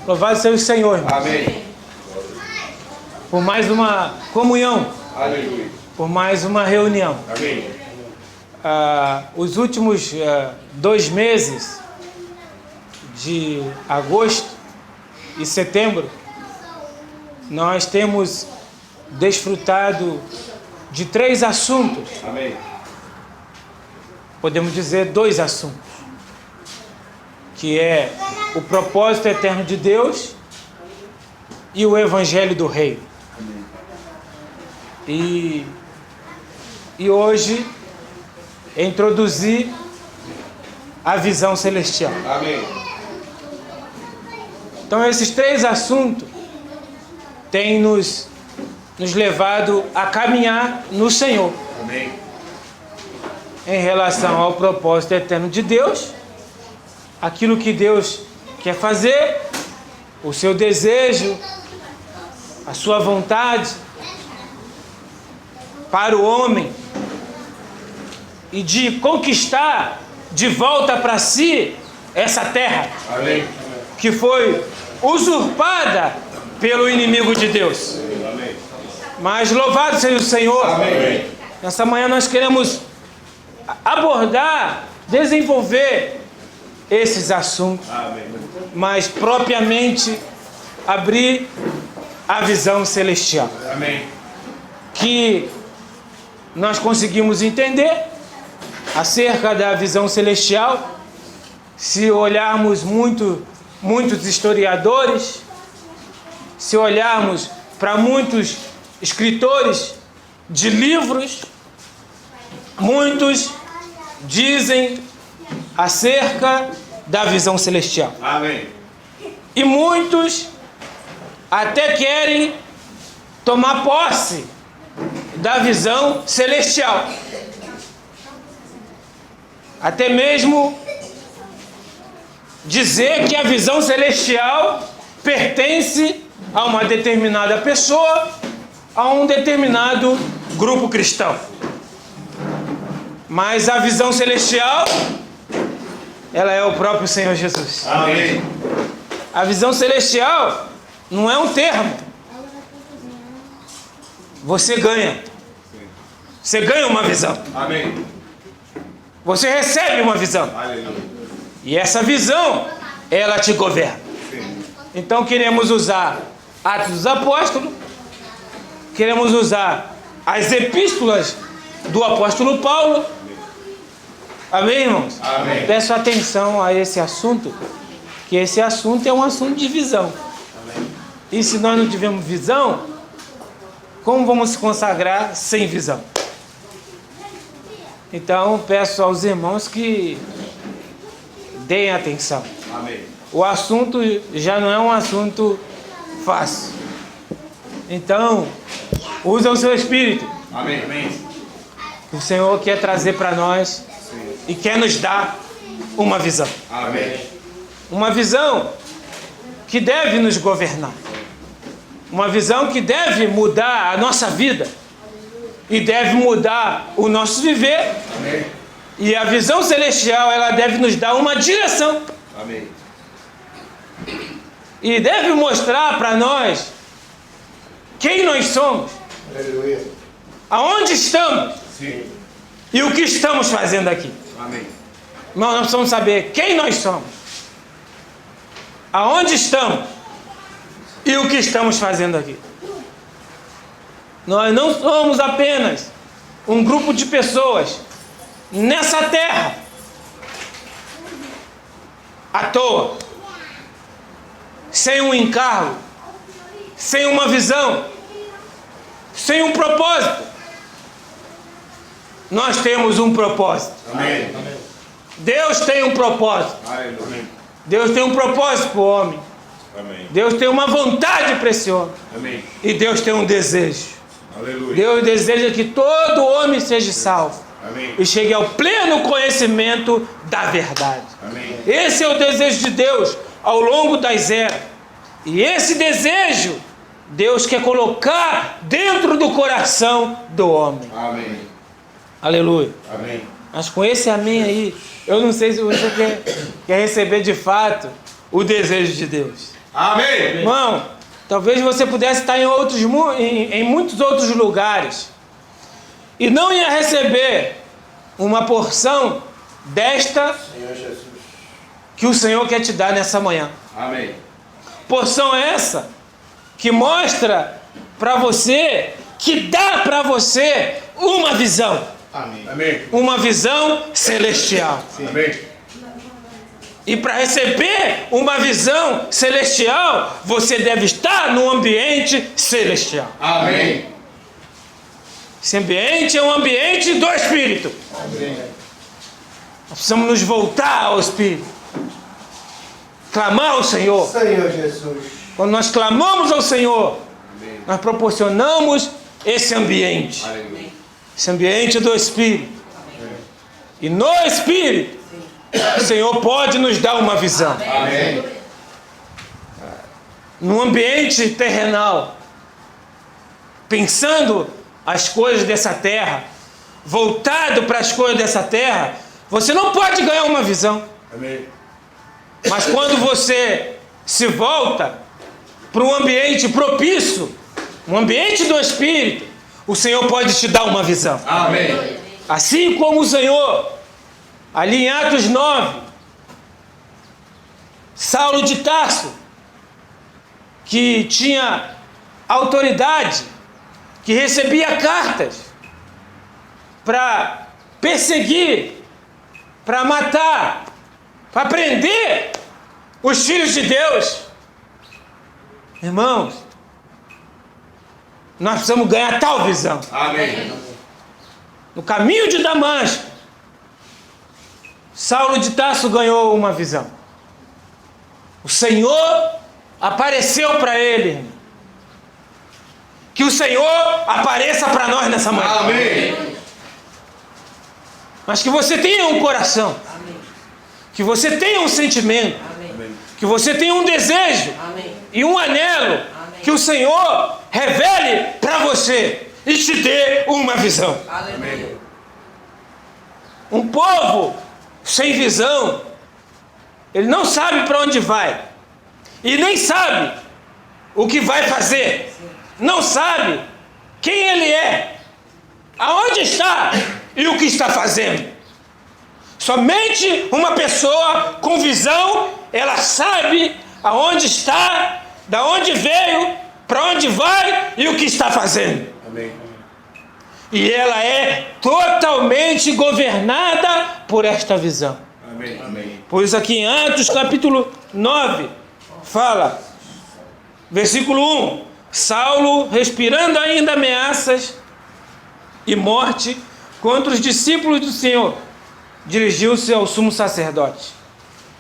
Louvado seja o Senhor, irmão. Amém. Por mais uma comunhão. Aleluia. Por mais uma reunião. Amém. Os últimos 2 meses de agosto e setembro, nós temos desfrutado de 3 assuntos. Amém. Podemos dizer 2 assuntos, que é o propósito eterno de Deus e o Evangelho do Reino. E hoje introduzi a visão celestial. Amém. Então esses 3 assuntos têm nos levado a caminhar no Senhor. Amém. Em relação ao propósito eterno de Deus, aquilo que Deus quer fazer, o seu desejo, a sua vontade para o homem, e de conquistar de volta para si essa terra. Amém. Que foi usurpada pelo inimigo de Deus. Amém. Mas louvado seja o Senhor. Amém. Nessa manhã nós queremos abordar, desenvolver esses assuntos, Amém. mas propriamente abrir a visão celestial. Amém. Que nós conseguimos entender acerca da visão celestial, se olharmos muitos historiadores, se olharmos para muitos escritores de livros, muitos dizem acerca da visão celestial. Amém. E muitos até querem tomar posse da visão celestial. Até mesmo dizer que a visão celestial pertence a uma determinada pessoa, a um determinado grupo cristão. Mas a visão celestial, ela é o próprio Senhor Jesus. Amém. A visão celestial não é um termo. Você ganha. Você ganha uma visão. Amém. Você recebe uma visão. Aleluia. E essa visão, ela te governa. Sim. Então queremos usar Atos dos Apóstolos, queremos usar as epístolas do apóstolo Paulo. Amém, irmãos? Amém. Peço atenção a esse assunto, que esse assunto é um assunto de visão. Amém. E se nós não tivermos visão, como vamos se consagrar sem visão? Então peço aos irmãos que deem atenção. Amém. O assunto já não é um assunto fácil. Então, usa o seu espírito. Amém. Amém. Que o Senhor quer trazer para nós e quer nos dar uma visão. Amém. Uma visão que deve nos governar. Uma visão que deve mudar a nossa vida e deve mudar o nosso viver. Amém. E a visão celestial, ela deve nos dar uma direção. Amém. E deve mostrar para nós quem nós somos, Aleluia. aonde estamos Sim. e o que estamos fazendo aqui. Amém. Nós precisamos saber quem nós somos, aonde estamos e o que estamos fazendo aqui. Nós não somos apenas um grupo de pessoas nessa terra à toa, sem um encargo, sem uma visão, sem um propósito. Nós temos um propósito. Amém. Deus tem um propósito. Aleluia. Deus tem um propósito para o homem. Amém. Deus tem uma vontade para esse homem. Amém. E Deus tem um desejo. Aleluia. Deus deseja que todo homem seja salvo Amém. e chegue ao pleno conhecimento da verdade. Amém. Esse é o desejo de Deus ao longo das eras. E esse desejo Deus quer colocar dentro do coração do homem. Amém. Aleluia. Amém. Mas com esse amém aí, eu não sei se você quer receber de fato o desejo de Deus. Amém. Irmão, talvez você pudesse estar em muitos outros lugares e não ia receber uma porção desta Senhor Jesus. que o Senhor quer te dar nessa manhã. Amém. Porção essa que mostra para você, que dá para você uma visão. Amém. Amém. Uma visão celestial. Amém. E para receber uma visão celestial, você deve estar num ambiente celestial. Amém. Esse ambiente é um ambiente do Espírito. Amém. Nós precisamos nos voltar ao Espírito. Clamar ao Senhor. Senhor Jesus. Quando nós clamamos ao Senhor, Amém. nós proporcionamos esse ambiente. Aleluia. Esse ambiente do Espírito. E no Espírito, o Senhor pode nos dar uma visão. Amém. Num ambiente terrenal, pensando as coisas dessa terra, voltado para as coisas dessa terra, você não pode ganhar uma visão. Amém. Mas quando você se volta para um ambiente propício, um ambiente do Espírito, o Senhor pode te dar uma visão. Amém. Assim como o Senhor, ali em Atos 9, Saulo de Tarso, que tinha autoridade, que recebia cartas para perseguir, para matar, para prender os filhos de Deus. Irmãos, nós precisamos ganhar tal visão. Amém. No caminho de Damasco, Saulo de Tarso ganhou uma visão. O Senhor apareceu para ele, irmão. Que o Senhor apareça para nós nessa manhã. Amém. Mas que você tenha um coração. Que você tenha um sentimento. Que você tenha um desejo. E um anelo. Que o Senhor revele para você e te dê uma visão. Amém. Um povo sem visão, ele não sabe para onde vai. E nem sabe o que vai fazer. Não sabe quem ele é, aonde está e o que está fazendo. Somente uma pessoa com visão, ela sabe aonde está, da onde veio, para onde vai e o que está fazendo. Amém. E ela é totalmente governada por esta visão. Amém. Amém. Pois aqui em Atos capítulo 9, fala, versículo 1, Saulo, respirando ainda ameaças e morte contra os discípulos do Senhor, dirigiu-se ao sumo sacerdote.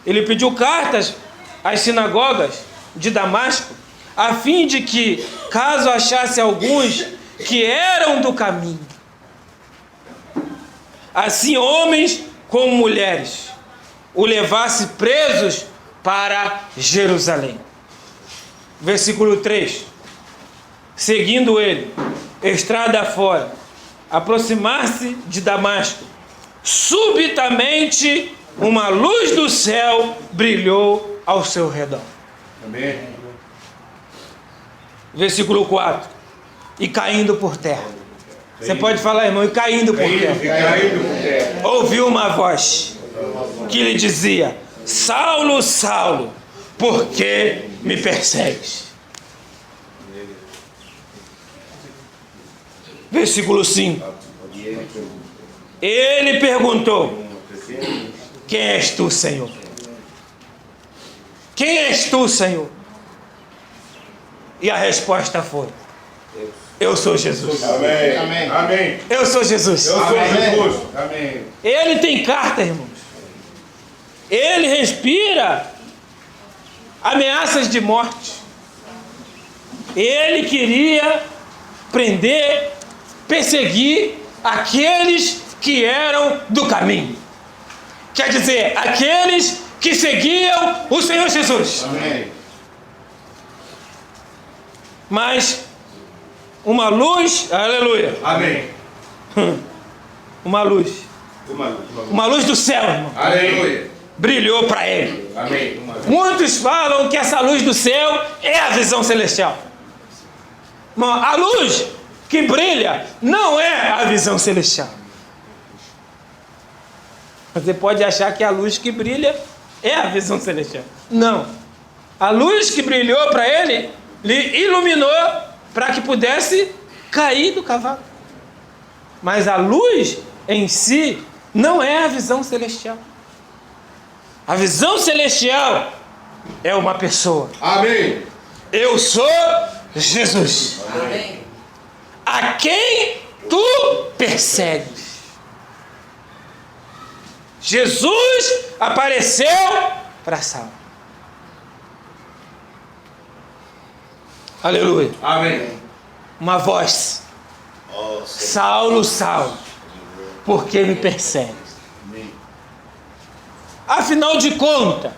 Ele pediu cartas às sinagogas de Damasco, a fim de que, caso achasse alguns que eram do caminho, assim homens como mulheres, o levasse presos para Jerusalém. Versículo 3. Seguindo ele, estrada fora, aproximar-se de Damasco, subitamente uma luz do céu brilhou ao seu redor. Amém. Versículo 4. E caindo por terra. Você pode falar, irmão, e caindo por terra. Caindo por terra. Ouviu uma voz que lhe dizia: Saulo, Saulo, por que me persegues? Versículo 5. Ele perguntou: quem és tu, Senhor? Quem és tu, Senhor? E a resposta foi: eu sou Jesus. Amém. Amém. Amém. Eu sou Jesus. Eu sou Jesus. Amém. Ele tem carta, irmãos. Ele respira ameaças de morte. Ele queria prender, perseguir aqueles que eram do caminho. Quer dizer, aqueles que seguiam o Senhor Jesus. Amém. Mas uma luz, aleluia, Amém. uma luz do céu, irmão, Aleluia. brilhou para ele. Amém. Muitos falam que essa luz do céu é a visão celestial. Mas a luz que brilha não é a visão celestial. Você pode achar que a luz que brilha é a visão celestial. Não. A luz que brilhou para ele, lhe iluminou para que pudesse cair do cavalo. Mas a luz em si não é a visão celestial. A visão celestial é uma pessoa. Amém. Eu sou Jesus. Amém. A quem tu persegues. Jesus apareceu para Saulo. Aleluia. Amém. Uma voz. Saulo, Saulo, por que me persegues? Afinal de contas,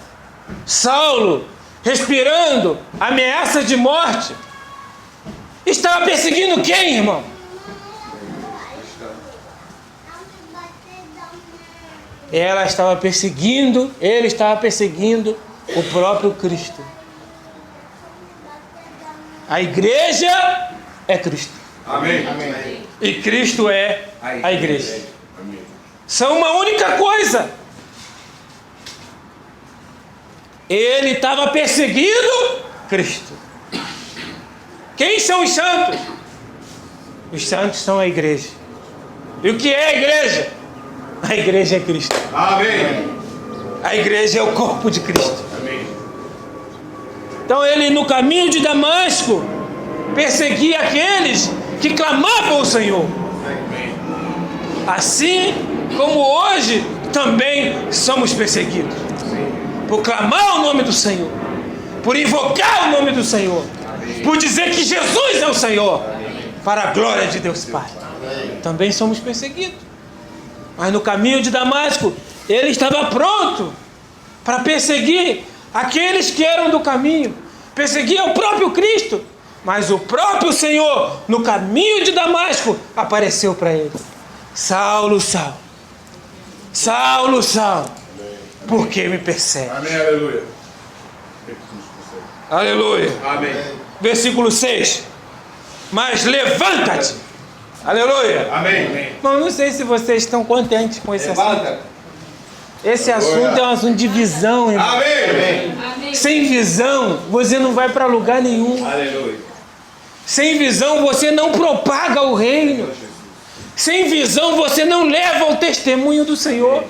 Saulo, respirando ameaça de morte, estava perseguindo quem, irmão? Ele estava perseguindo o próprio Cristo. A igreja é Cristo. Amém. E Cristo é a igreja. Amém. São uma única coisa. Ele estava perseguindo Cristo. Quem são os santos? Os santos são a igreja. E o que é a igreja? A igreja é Cristo. Amém. A igreja é o corpo de Cristo. Amém. Então ele, no caminho de Damasco, perseguia aqueles que clamavam ao Senhor. Amém. Assim como hoje também somos perseguidos. Por clamar o nome do Senhor, por invocar o nome do Senhor, por dizer que Jesus é o Senhor, para a glória de Deus Pai. Também somos perseguidos. Mas no caminho de Damasco, ele estava pronto para perseguir aqueles que eram do caminho, perseguia o próprio Cristo. Mas o próprio Senhor, no caminho de Damasco, apareceu para ele. Saulo, Saulo, Saulo, Saulo, por que me persegue? Amém. Aleluia. Aleluia. Amém. Versículo 6. Mas levanta-te. Aleluia. Amém. Mas não sei se vocês estão contentes com esse assunto. Levanta. Esse assunto é um assunto de visão, irmão. Amém. Sem visão, você não vai para lugar nenhum. Aleluia. Sem visão, você não propaga o reino. Sem visão, você não leva o testemunho do Senhor.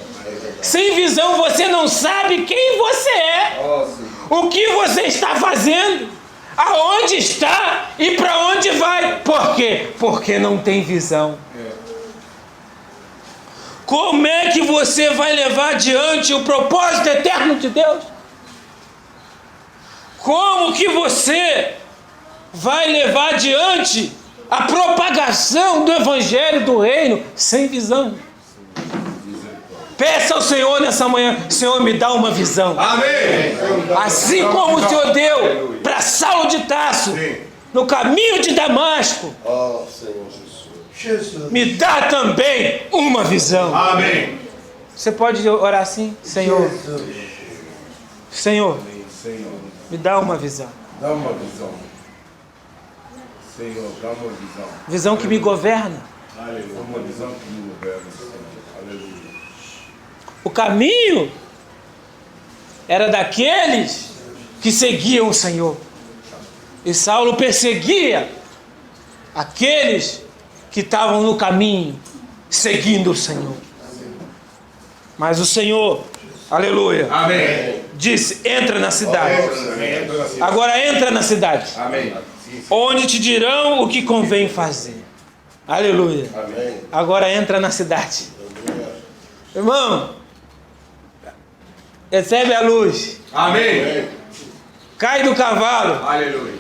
Sem visão, você não sabe quem você é. O que você está fazendo. Aonde está e para onde vai. Por quê? Porque não tem visão. Como é que você vai levar adiante o propósito eterno de Deus? Como que você vai levar adiante a propagação do Evangelho do Reino sem visão? Peça ao Senhor nessa manhã: Senhor, me dá uma visão. Amém. Assim como o Senhor deu para Saulo de Tarso, no caminho de Damasco, me dá também uma visão. Amém. Você pode orar assim: Senhor, Senhor, me dá uma visão. Dá uma visão. Senhor, dá uma visão. Visão que me governa. Aleluia. Uma visão que me governa. Aleluia. O caminho era daqueles que seguiam o Senhor. E Saulo perseguia aqueles que estavam no caminho, seguindo o Senhor. Mas o Senhor, aleluia, Amém. disse: entra na cidade. Amém. Agora entra na cidade, Amém. onde te dirão o que convém fazer. Aleluia. Amém. Agora entra na cidade. Irmão, recebe a luz. Amém. Cai do cavalo. Aleluia.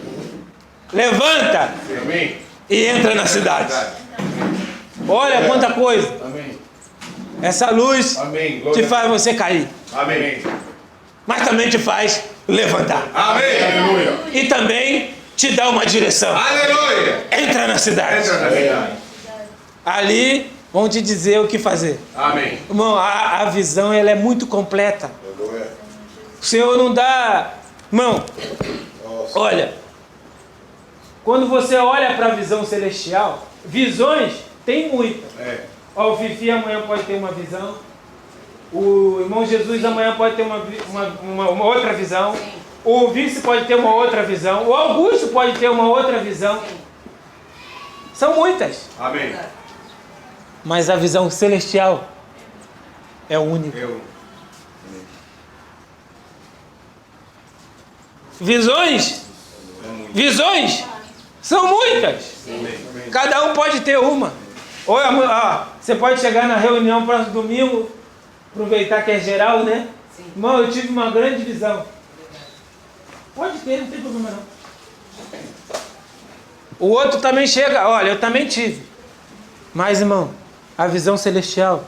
Levanta Amém. e entra na cidade. Olha quanta coisa. Amém. Essa luz Amém. te faz você cair, Amém. mas também te faz levantar. Amém. Aleluia. E também te dá uma direção. Aleluia. Entra na cidade. Entra na cidade. Ali vão te dizer o que fazer. Amém. Irmão, a visão ela é muito completa. O Senhor não dá... Irmão, olha, quando você olha para a visão celestial, visões tem muitas. Ó, o Fifi amanhã pode ter uma visão. O irmão Jesus amanhã pode ter uma outra visão. O vice pode ter uma outra visão. O Augusto pode ter uma outra visão. São muitas. Amém. Mas a visão celestial é única. Visões são muitas. Cada um pode ter uma. Ou, você pode chegar na reunião próximo domingo, aproveitar que é geral, né? Sim. Irmão, eu tive uma grande visão. Pode ter, não tem problema não. O outro também chega, olha, eu também tive. Mas, irmão, a visão celestial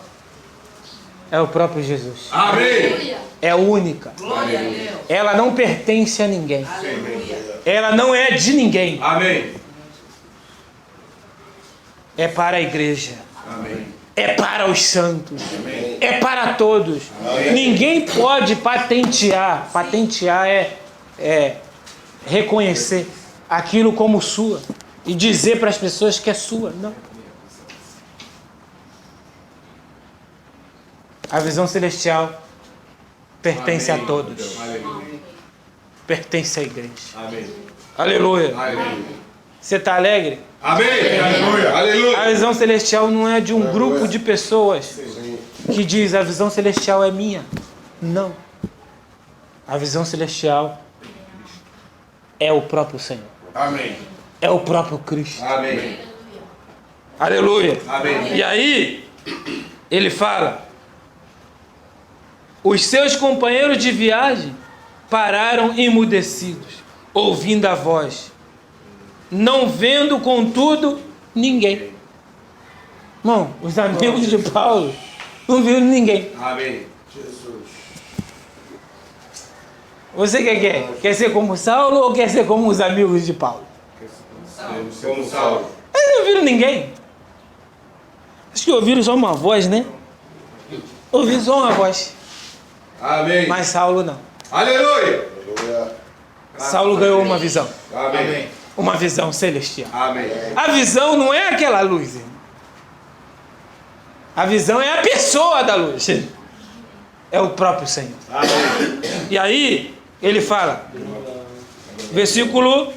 é o próprio Jesus. Amém. É única. Glória a Deus. Ela não pertence a ninguém. Aleluia. Ela não é de ninguém. Amém. É para a igreja. Amém. É para os santos. Amém. É para todos. Amém. Ninguém pode patentear. Patentear é reconhecer aquilo como sua e dizer para as pessoas que é sua. Não. A visão celestial pertence Amém. a todos. Aleluia. Pertence à igreja. Amém. Aleluia. Aleluia. Você está alegre? Amém. Aleluia. Aleluia. A visão celestial não é de um grupo de pessoas que diz a visão celestial é minha. Não. A visão celestial é o próprio Senhor. Amém. É o próprio Cristo. Amém. Aleluia. Amém. E aí, ele fala: os seus companheiros de viagem pararam emudecidos, ouvindo a voz, não vendo, contudo, ninguém. Irmão, os amigos de Paulo não viram ninguém. Amém. Você quer? Quer ser como Saulo ou quer ser como os amigos de Paulo? Como Saulo. Eles não viram ninguém. Acho que ouviram só uma voz, né? Ouviram só uma voz. Amém. Mas Saulo não. Aleluia. Saulo ganhou uma visão. Amém. Uma visão celestial. Amém. A visão não é aquela luz, irmão. A visão é a pessoa da luz. É o próprio Senhor. Amém. E aí, ele fala, versículo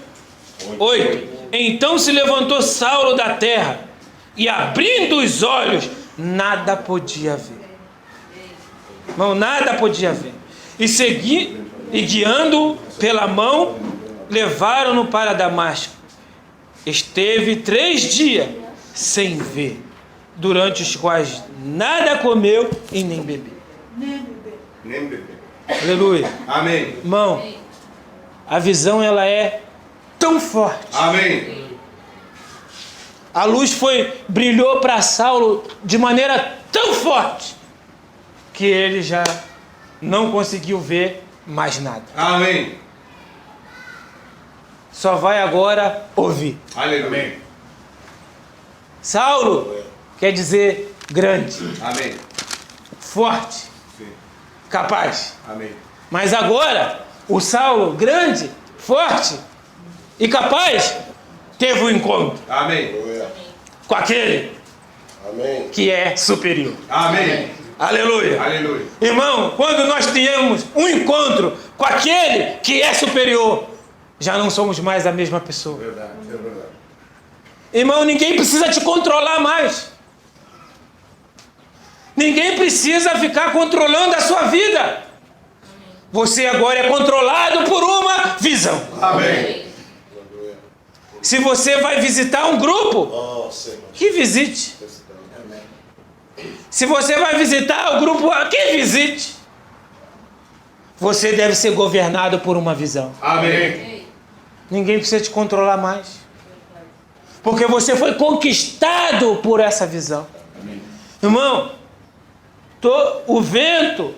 8: então se levantou Saulo da terra, e abrindo os olhos, nada podia ver. Não, nada podia ver. E guiando-o pela mão, levaram-no para Damasco. Esteve 3 dias sem ver, durante os quais nada comeu e nem bebeu. Nem beber. Aleluia. Amém. Irmão, a visão ela é tão forte. Amém. A luz brilhou para Saulo de maneira tão forte que ele já não conseguiu ver mais nada. Amém. Só vai agora ouvir. Aleluia. Saulo quer dizer grande, Amém. forte, Sim. capaz. Amém. Mas agora, o Saulo, grande, forte e capaz, teve um encontro Amém. com aquele Amém. que é superior. Amém. Aleluia. Aleluia. Irmão, quando nós temos um encontro com aquele que é superior, já não somos mais a mesma pessoa. Verdade, é verdade. Irmão, ninguém precisa te controlar mais. Ninguém precisa ficar controlando a sua vida. Você agora é controlado por uma visão. Amém. Se você vai visitar um grupo, Nossa, irmão. que visite. Se você vai visitar o grupo, que visite. Você deve ser governado por uma visão. Amém. Ninguém precisa te controlar mais. Porque você foi conquistado por essa visão. Irmão, o vento,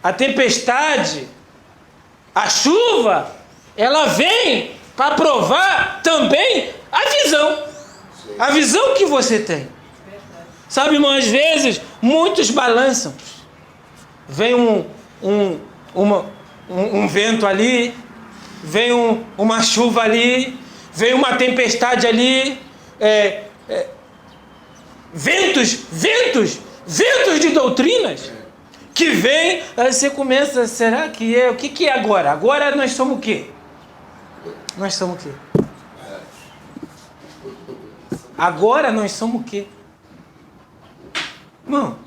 a tempestade, a chuva, ela vem para provar também a visão. A visão que você tem. Sabe, irmão, às vezes, muitos balançam. Vem um vento ali, vem uma chuva ali, vem uma tempestade ali, ventos de doutrinas que vem, aí você começa, será que é? O que é agora? Agora nós somos o quê? Nós somos o quê? Agora nós somos o quê? Irmão,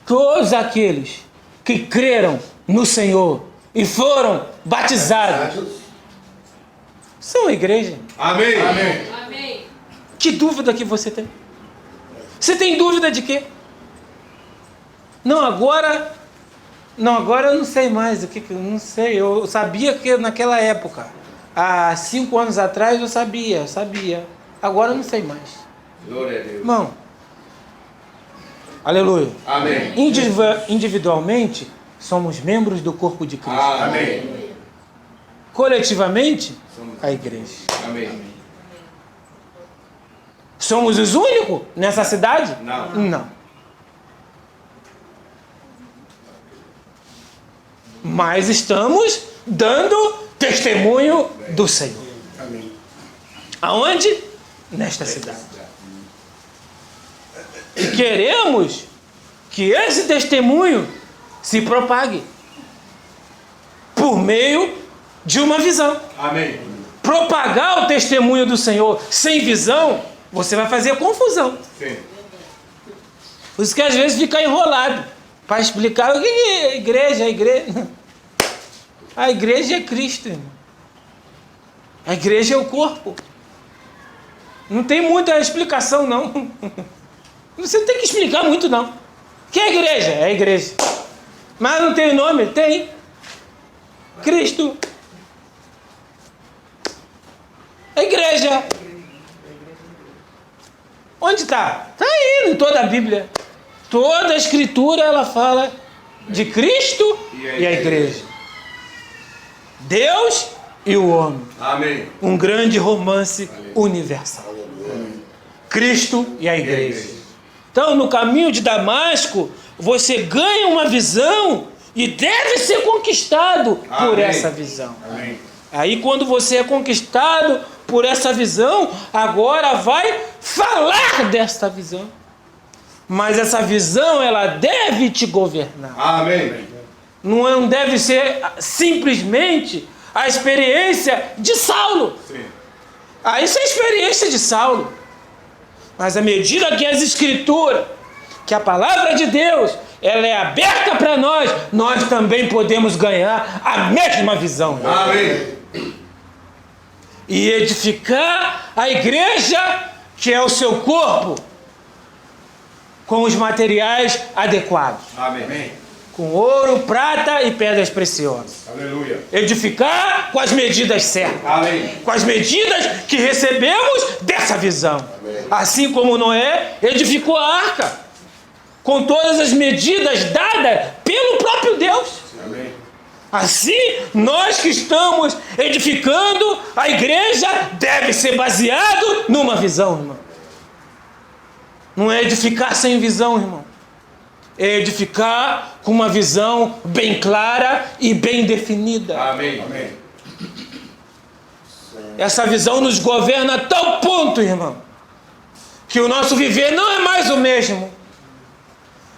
todos aqueles que creram no Senhor e foram batizados são a igreja. Amém. Amém. Que dúvida que você tem? Você tem dúvida de quê? Não, agora eu não sei mais o que eu não sei. Eu sabia que naquela época, há 5 anos atrás eu sabia. Agora eu não sei mais. Glória a Deus. Irmão, aleluia. Amém. Individualmente, somos membros do corpo de Cristo. Amém. Coletivamente, a igreja. Amém. Somos os únicos nessa cidade? Não. Mas estamos dando testemunho do Senhor. Amém. Aonde? Nesta cidade. E queremos que esse testemunho se propague por meio de uma visão. Amém. Propagar o testemunho do Senhor sem visão, você vai fazer confusão. Sim. Por isso que às vezes fica enrolado para explicar o que é igreja. A igreja é Cristo, irmão. A igreja é o corpo. Não tem muita explicação, não. Você não tem que explicar muito, não. O que é igreja? É a igreja. Mas não tem nome? Tem. Cristo. A igreja. Onde está? Está aí, em toda a Bíblia. Toda a Escritura, ela fala de Cristo e a igreja. Deus e o homem. Amém. Um grande romance universal. Cristo e a igreja. Então, no caminho de Damasco, você ganha uma visão e deve ser conquistado por essa visão. Amém. Aí, quando você é conquistado por essa visão, agora vai falar desta visão. Mas essa visão, ela deve te governar. Amém. Não deve ser simplesmente a experiência de Saulo. Sim. Isso é a experiência de Saulo. Mas à medida que as Escrituras, que a palavra de Deus, ela é aberta para nós, nós também podemos ganhar a mesma visão. Amém. E edificar a igreja, que é o seu corpo, com os materiais adequados. Amém. Com ouro, prata e pedras preciosas. Aleluia. Edificar com as medidas certas. Amém. Com as medidas que recebemos dessa visão. Amém. Assim como Noé edificou a arca, com todas as medidas dadas pelo próprio Deus. Amém. Assim, nós que estamos edificando a igreja deve ser baseado numa visão, irmão. Não é edificar sem visão, irmão. É edificar com uma visão bem clara e bem definida. Amém. Amém. Essa visão nos governa a tal ponto, irmão, que o nosso viver não é mais o mesmo.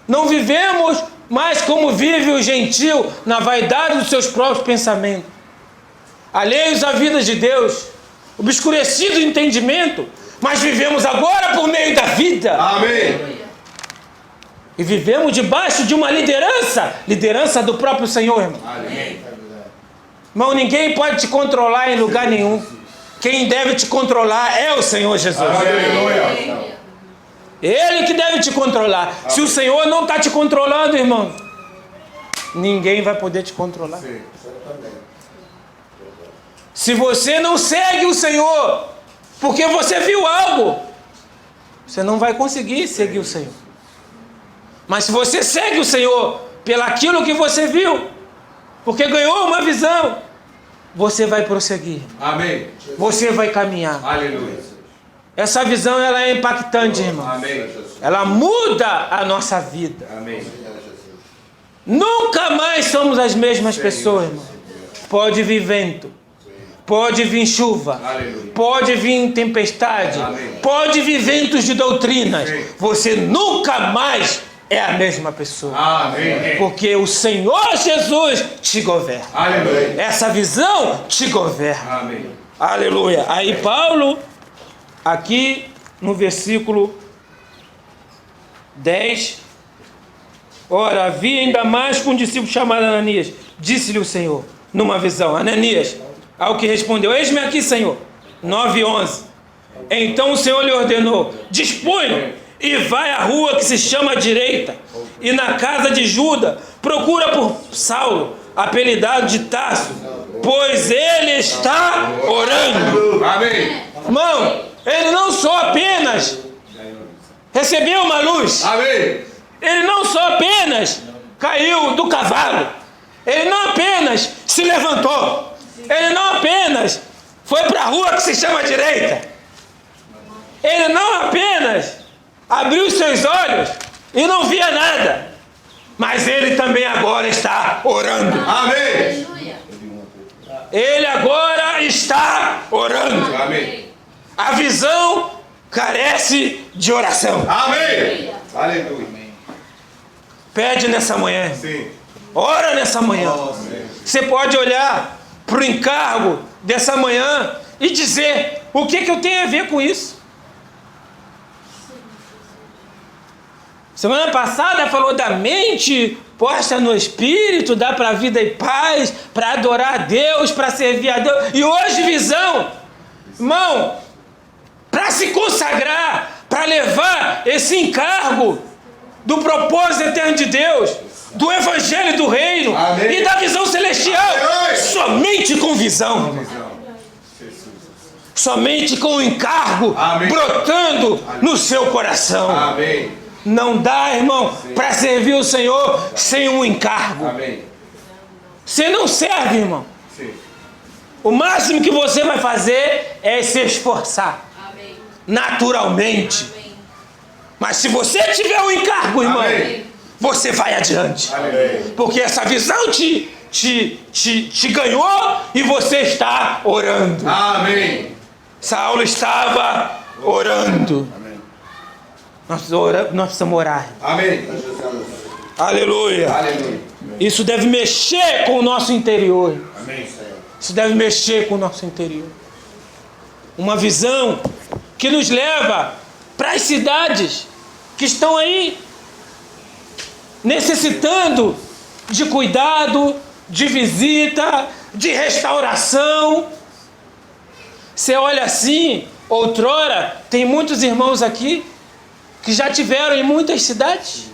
Não vivemos mais como vive o gentio, na vaidade dos seus próprios pensamentos, alheios à vida de Deus, obscurecido o entendimento, mas vivemos agora por meio da vida. Amém. E vivemos debaixo de uma liderança do próprio Senhor, irmão. Amém. Irmão, ninguém pode te controlar em lugar nenhum. Quem deve te controlar é o Senhor Jesus. Aleluia. Ele que deve te controlar. Se o Senhor não está te controlando, irmão, ninguém vai poder te controlar. Sim. Se você não segue o Senhor, porque você viu algo, você não vai conseguir seguir o Senhor. Mas se você segue o Senhor pelaquilo que você viu, porque ganhou uma visão, você vai prosseguir. Amém. Você vai caminhar. Aleluia. Essa visão ela é impactante, irmão. Amém. Ela muda a nossa vida. Amém. Nunca mais somos as mesmas pessoas, irmão. Pode vir vento, pode vir chuva, Aleluia. pode vir tempestade, Amém. pode vir ventos de doutrinas. Sim. Você nunca mais é a mesma pessoa. Amém. Porque o Senhor Jesus te governa. Aleluia. Essa visão te governa. Amém. Aleluia. Aí Paulo, aqui no versículo 10, ora, havia ainda mais que um discípulo chamado Ananias. Disse-lhe o Senhor, numa visão, Ananias, ao que respondeu, eis-me aqui, Senhor. 9:11. Então o Senhor lhe ordenou, dispõe e vai à rua que se chama à direita, e na casa de Judas, procura por Saulo, apelidado de Tarso, pois ele está orando. Amém. Irmão, ele não só apenas recebeu uma luz, Amém. ele não só apenas caiu do cavalo, ele não apenas se levantou, ele não apenas foi para a rua que se chama à direita, ele não apenas abriu seus olhos e não via nada, mas ele também agora está orando. Amém. Ele agora está orando. Amém. A visão carece de oração. Amém. Aleluia. Pede nessa manhã. Sim. Ora nessa manhã. Você pode olhar para o encargo dessa manhã e dizer, o que eu tenho a ver com isso? Semana passada falou da mente posta no Espírito, dá para vida e paz, para adorar a Deus, para servir a Deus. E hoje visão, irmão, para se consagrar, para levar esse encargo do propósito eterno de Deus, do Evangelho do Reino. Amém. E da visão celestial. Amém. Somente com visão. Somente com o encargo. Amém. Brotando no seu coração. Amém. Não dá, irmão, para servir o Senhor sem um encargo. Amém. Você não serve, irmão. Sim. O máximo que você vai fazer é se esforçar. Amém. Naturalmente. Amém. Mas se você tiver um encargo, irmão, amém, você vai adiante. Amém. Porque essa visão te ganhou e você está orando. Amém. Saulo estava orando. Amém. Nós precisamos orar. Amém. Aleluia. Aleluia. Isso deve mexer com o nosso interior. Amém, Senhor. Isso deve mexer com o nosso interior. Uma visão que nos leva para as cidades que estão aí necessitando de cuidado, de visita, de restauração. Você olha assim, outrora, tem muitos irmãos aqui que já tiveram em muitas cidades.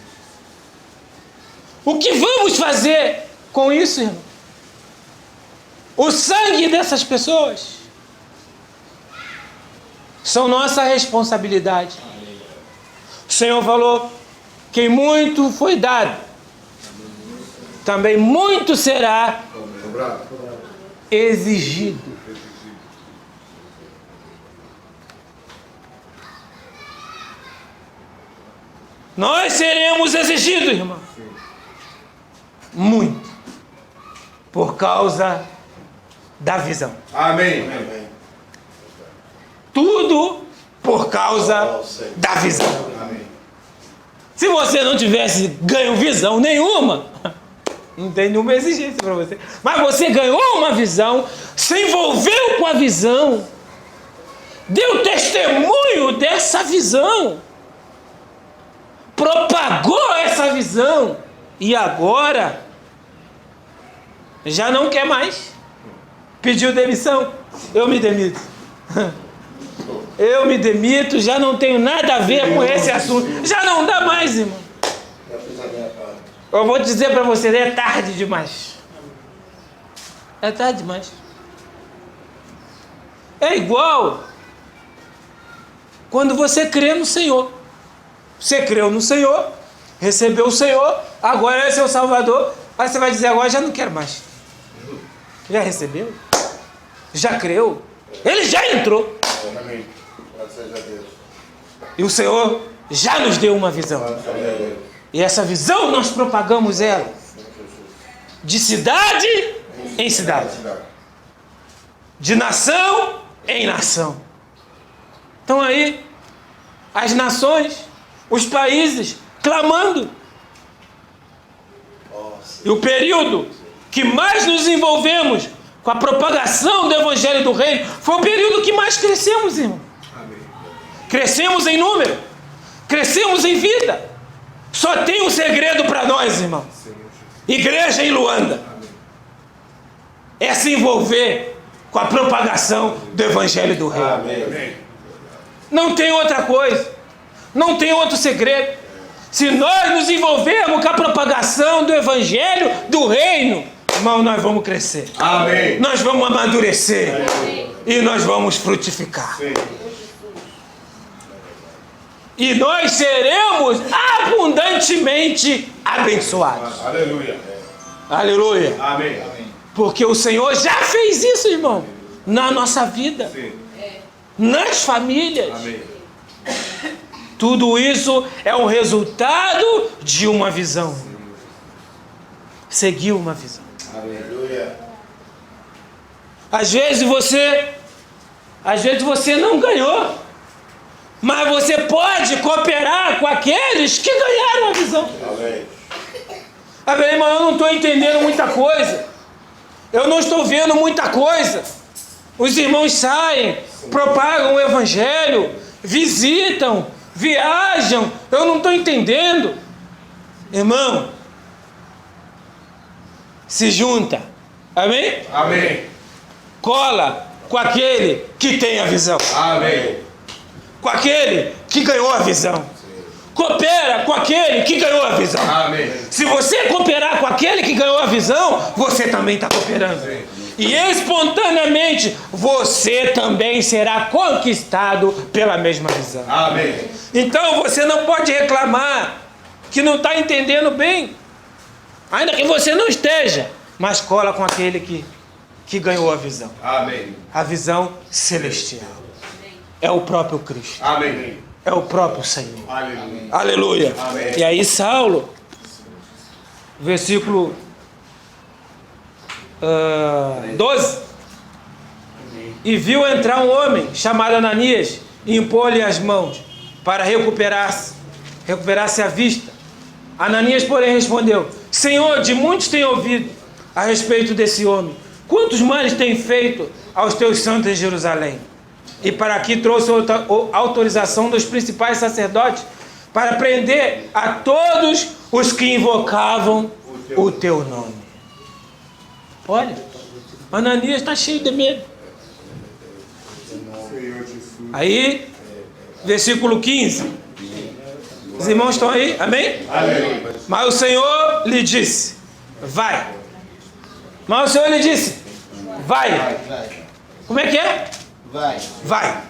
O que vamos fazer com isso, irmão? O sangue dessas pessoas são nossa responsabilidade. O Senhor falou: quem muito foi dado, também muito será exigido. Nós seremos exigidos, irmão. Muito. Por causa da visão. Amém. Tudo por causa da visão. Amém. Se você não tivesse ganho visão nenhuma, não tem nenhuma exigência para você. Mas você ganhou uma visão, se envolveu com a visão, deu testemunho dessa visão, propagou essa visão e agora já não quer mais. Pediu demissão. Eu me demito. Eu me demito, já não tenho nada a ver com esse assunto. Já não dá mais, irmão. Eu vou dizer para você, é tarde demais. É tarde demais. É igual quando você crê no Senhor. Você creu no Senhor, recebeu o Senhor, agora é seu Salvador. Aí você vai dizer, agora já não quero mais. Já recebeu? Já creu? Ele já entrou. E o Senhor já nos deu uma visão. E essa visão nós propagamos ela. De cidade em cidade. De nação em nação. Então aí, as nações, os países, clamando. E o período que mais nos envolvemos com a propagação do Evangelho do Reino foi o período que mais crescemos, irmão. Crescemos em número. Crescemos em vida. Só tem um segredo para nós, irmão. Igreja em Luanda. É se envolver com a propagação do Evangelho do Reino. Amém. Não tem outra coisa. Não tem outro segredo. Se nós nos envolvermos com a propagação do Evangelho do Reino, irmão, nós vamos crescer. Amém. Nós vamos amadurecer. E nós vamos frutificar. Sim. E nós seremos abundantemente abençoados. Aleluia. Aleluia. Amém. Porque o Senhor já fez isso, irmão. Na nossa vida. Sim. Nas famílias. Amém. Tudo isso é um resultado de uma visão. Seguir uma visão. Aleluia. Às vezes você não ganhou. Mas você pode cooperar com aqueles que ganharam a visão. Amém. Amém, irmão, eu não estou entendendo muita coisa. Eu não estou vendo muita coisa. Os irmãos saem, propagam o Evangelho, visitam, viajam. Eu não estou entendendo. Irmão, se junta. Amém? Amém. Cola com aquele que tem a visão. Amém. Com aquele que ganhou a visão. Coopera com aquele que ganhou a visão. Amém. Se você cooperar com aquele que ganhou a visão, você também está cooperando. Sim. E espontaneamente você também será conquistado pela mesma visão. Amém. Então você não pode reclamar que não está entendendo bem, ainda que você não esteja, mas cola com aquele que ganhou a visão. Amém. A visão celestial. É o próprio Cristo. Amém. É o próprio Senhor. Aleluia. Aleluia. Amém. E aí Saulo, versículo 12. E viu entrar um homem chamado Ananias e impor-lhe as mãos para recuperar-se a vista. Ananias, porém, respondeu: Senhor, de muitos tenho ouvido a respeito desse homem. Quantos males tem feito aos teus santos em Jerusalém? E para aqui trouxe autorização dos principais sacerdotes para prender a todos os que invocavam o teu nome. Olha, Ananias está cheio de medo. Aí, versículo 15. Os irmãos estão aí? Amém? Amém. Mas o Senhor lhe disse: vai. Mas o Senhor lhe disse: vai. Como é que é? Vai.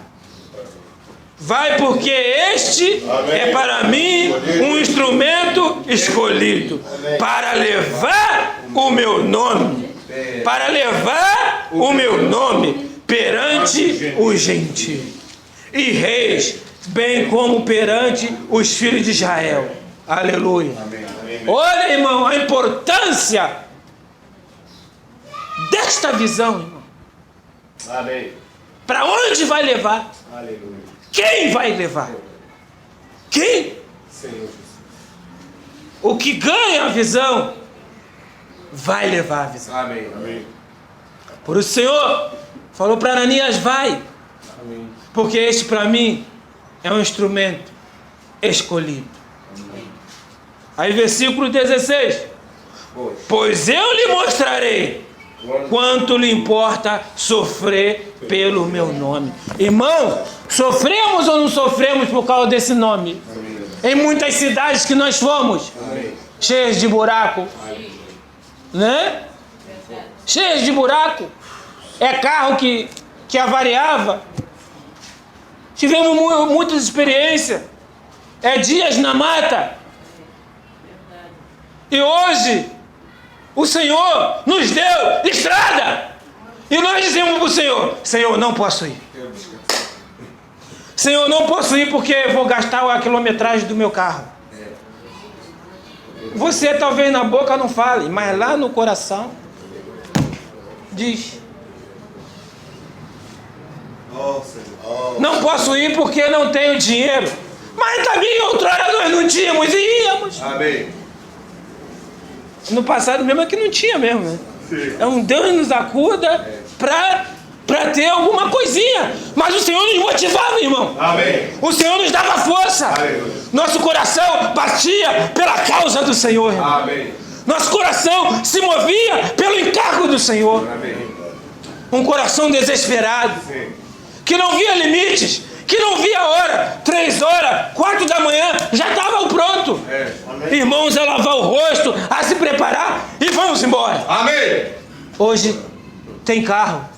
Vai, porque este é para mim um instrumento escolhido para levar o meu nome. Para levar o meu nome perante os gentios e reis, bem como perante os filhos de Israel. Aleluia. Olha, irmão, a importância desta visão, irmão. Amém. Para onde vai levar? Aleluia. Quem vai levar? Quem? Senhor Jesus. O que ganha a visão vai levar a visão. Amém. Amém. Por isso o Senhor falou para Ananias: vai. Amém. Porque este para mim é um instrumento escolhido. Aí versículo 16. Pois eu lhe mostrarei quanto lhe importa sofrer pelo meu nome. Irmão, sofremos ou não sofremos por causa desse nome? Em muitas cidades que nós fomos, cheias de buraco, né? Cheias de buraco. É carro que avariava. Tivemos muitas experiências. É dias na mata. E hoje o Senhor nos deu estrada. E nós dizemos para o Senhor: Senhor, não posso ir. Senhor, não posso ir porque vou gastar a quilometragem do meu carro. Você talvez na boca não fale, mas lá no coração diz. Não posso ir porque não tenho dinheiro. Mas também outrora nós não tínhamos e íamos. Amém. No passado mesmo é que não tinha mesmo, né? É um Deus nos acuda para ter alguma coisinha. Mas o Senhor nos motivava, irmão. Amém. O Senhor nos dava força. Aleluia. Nosso coração batia pela causa do Senhor, irmão. Amém. Nosso coração se movia pelo encargo do Senhor. Amém. Um coração desesperado, Sim. que não via limites, que não via hora. 3 horas, 4 da manhã, já estava pronto. Amém. Irmãos, a lavar o rosto, a se preparar e vamos embora. Amém. Hoje tem carro,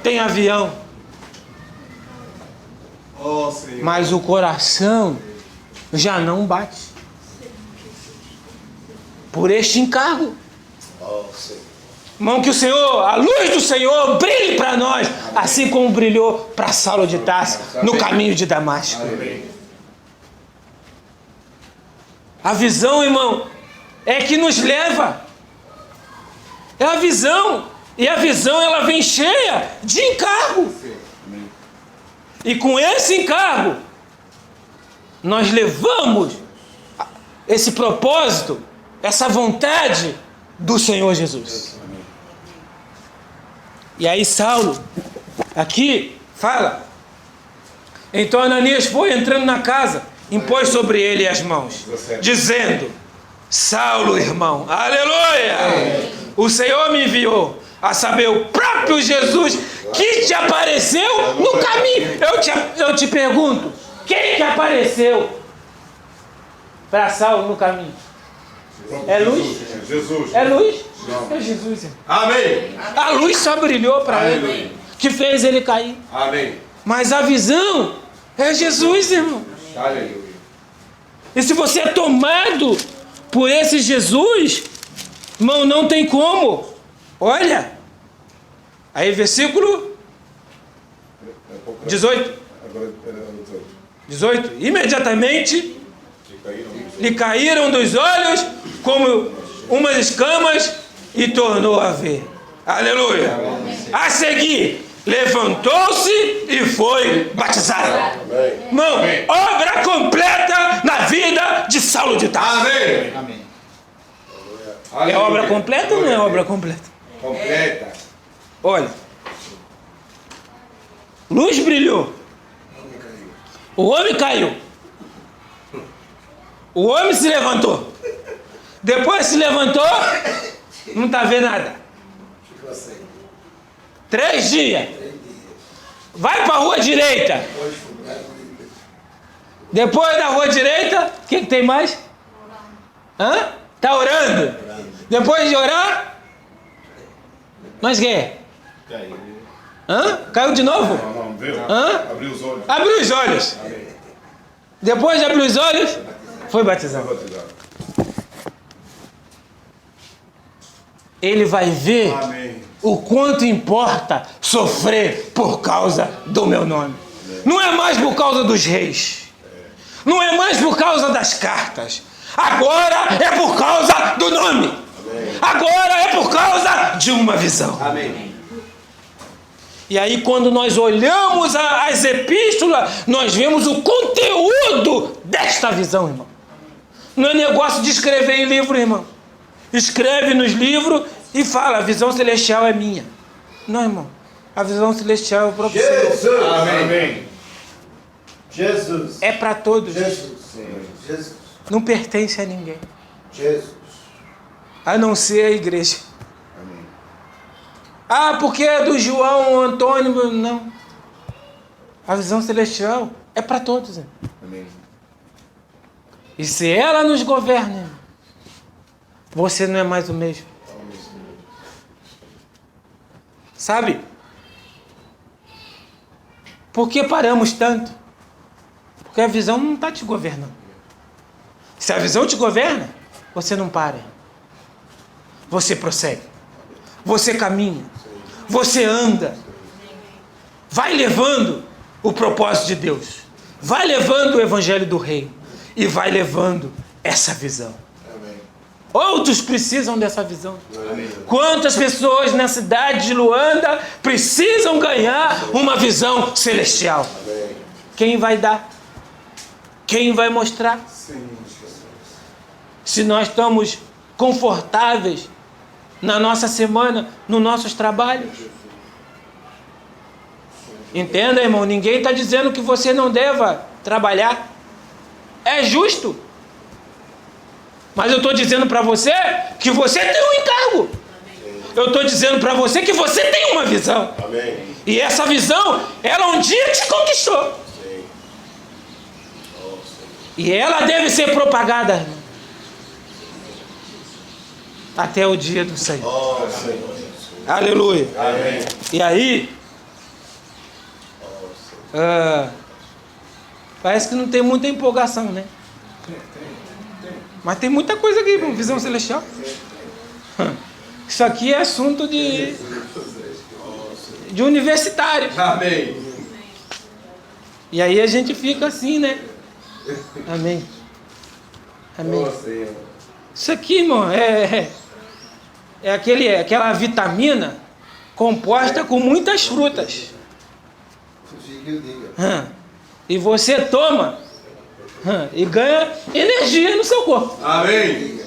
tem avião, Senhor. mas o coração já não bate por este encargo. Irmão, que o Senhor, a luz do Senhor brilhe para nós, assim como brilhou para Saulo de Tarso no caminho de Damasco. Amém. A visão, irmão, é que nos leva. É a visão. E a visão, ela vem cheia de encargo. E com esse encargo, nós levamos esse propósito, essa vontade do Senhor Jesus. E aí Saulo, aqui, fala. Então Ananias foi entrando na casa, impôs sobre ele as mãos, dizendo: Saulo, irmão, aleluia! O Senhor me enviou, a saber, o próprio Jesus que te apareceu no caminho. Eu te pergunto, quem que apareceu para Saulo no caminho? É luz? Jesus. É luz? Não. É Jesus. Irmão. Amém. A luz só brilhou para Aleluia. ele, que fez ele cair. Amém. Mas a visão é Jesus, irmão. Aleluia. E se você é tomado por esse Jesus, irmão, não tem como. Olha, aí versículo 18. Agora, 18. Imediatamente lhe caíram dos olhos como umas escamas e tornou a ver. Aleluia. A seguir, levantou-se e foi batizado. Irmão, obra completa na vida de Saulo de Tarso. Amém. Amém. É obra completa ou não é obra completa? Completa. Olha, luz brilhou, o homem caiu, o homem se levantou, depois se levantou, não está vendo nada. 3 dias, vai para a rua direita, depois da rua direita, o que tem mais? Está orando, depois de orar, mas o que? Caiu de novo? Não, viu? Abriu os olhos. Abriu os olhos. Depois de abrir os olhos, foi batizado. Batizado. Ele vai ver Amém. o quanto importa sofrer por causa do meu nome. Não é mais por causa dos reis. Não é mais por causa das cartas. Agora é por causa do nome. Agora é por causa de uma visão. Amém. E aí quando nós olhamos as epístolas, nós vemos o conteúdo desta visão, irmão. Não é negócio de escrever em livro, irmão. Escreve nos livros e fala, a visão celestial é minha. Não, irmão. A visão celestial é o próprio Senhor. Jesus. Amém. Jesus. É para todos. Jesus. Jesus. Não pertence a ninguém. Jesus. A não ser a igreja. Amém. Porque é do João, Antônio. Não. A visão celestial é para todos, irmão. Amém. E se ela nos governa, irmão, você não é mais o mesmo. Sabe? Por que paramos tanto? Porque a visão não está te governando. Se a visão te governa, você não para. Você prossegue. Você caminha. Você anda. vai levando o propósito de Deus, vai levando o evangelho do reino e vai levando essa visão. Amém. Outros precisam dessa visão. Amém. Quantas pessoas na cidade de Luanda precisam ganhar uma visão celestial? Amém. Quem vai dar? Quem vai mostrar? Sim, Jesus. Se nós estamos confortáveis na nossa semana, nos nossos trabalhos. Entenda, irmão, ninguém está dizendo que você não deva trabalhar. É justo. Mas eu estou dizendo para você que você tem um encargo. Eu estou dizendo para você que você tem uma visão. Amém. E essa visão, ela um dia te conquistou. Sim. E ela deve ser propagada, irmão, até o dia do Senhor. Oh, Senhor. Aleluia. Amém. E aí, parece que não tem muita empolgação, né? Mas tem muita coisa aqui, irmão, visão celestial. Isso aqui é assunto de universitário. Amém. E aí a gente fica assim, né? Amém. Amém. Oh, Senhor. Isso aqui, irmão, é aquela vitamina composta com muitas frutas. E você toma e ganha energia no seu corpo. Amém.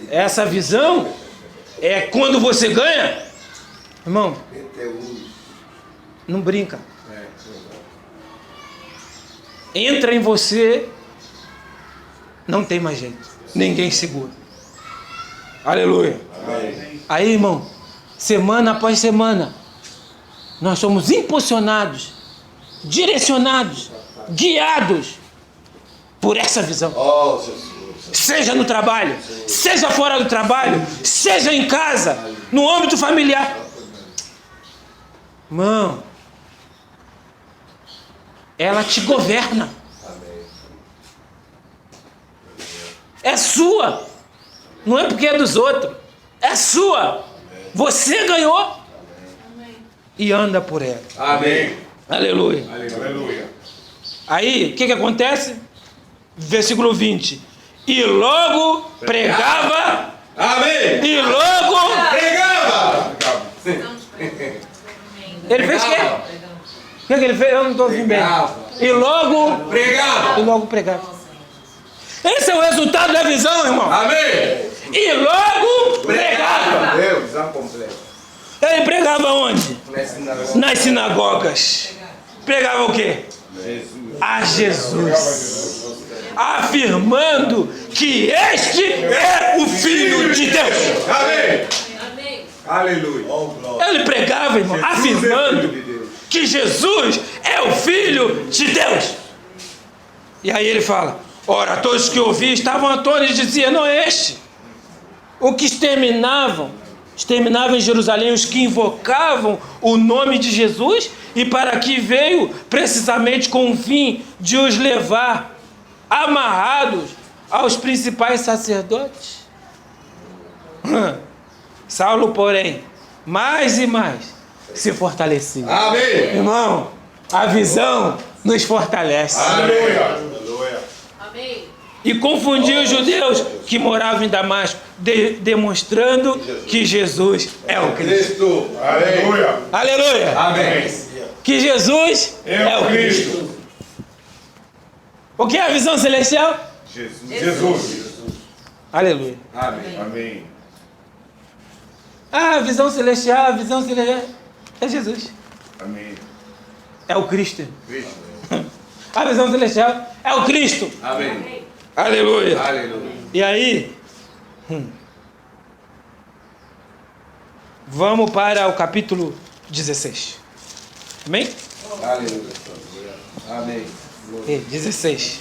Essa visão é quando você ganha, irmão, não brinca. Entra em você, não tem mais jeito. Ninguém segura. Aleluia. Amém. Aí, irmão, semana após semana, nós somos impulsionados, direcionados, guiados por essa visão. Oh, Jesus. Seja no trabalho, seja fora do trabalho, seja em casa, no âmbito familiar. Irmão, ela te governa. É sua. Não é porque é dos outros. É sua. Você ganhou. E anda por ela. Amém. Aleluia. Aleluia. Aí, o que acontece? Versículo 20. E logo pregava. Amém. E logo Pregava. ele fez o quê? O que ele fez? Eu não estou ouvindo bem. E logo Pregava. E logo pregava. Esse é o resultado da visão, irmão. Amém. E logo pregava. Deus, visão completa. Ele pregava onde? Nas sinagogas. Pregava o quê? A Jesus. Afirmando que este é o Filho de Deus. Amém. Aleluia. Ele pregava, irmão, afirmando que Jesus é o Filho de Deus. E aí ele fala: ora, todos que ouviam estavam atônitos e diziam: não é este. O que exterminavam em Jerusalém os que invocavam o nome de Jesus, e para que veio precisamente com o fim de os levar amarrados aos principais sacerdotes. Saulo, porém, mais e mais se fortalecia. Amém. Irmão, a visão nos fortalece. Aleluia. Amém. E confundia os judeus que moravam em Damasco, demonstrando que Jesus é o Cristo. Cristo. Aleluia. Aleluia! Amém. Que Jesus é o Cristo. O que é a visão celestial? Jesus. Aleluia. Amém. Amém. Ah, a visão celestial é Jesus. Amém. É o Cristo. Cristo. A visão celestial é o Cristo. Amém. Aleluia. Aleluia. E aí, vamos para o capítulo 16. Amém? Aleluia. Amém. 16.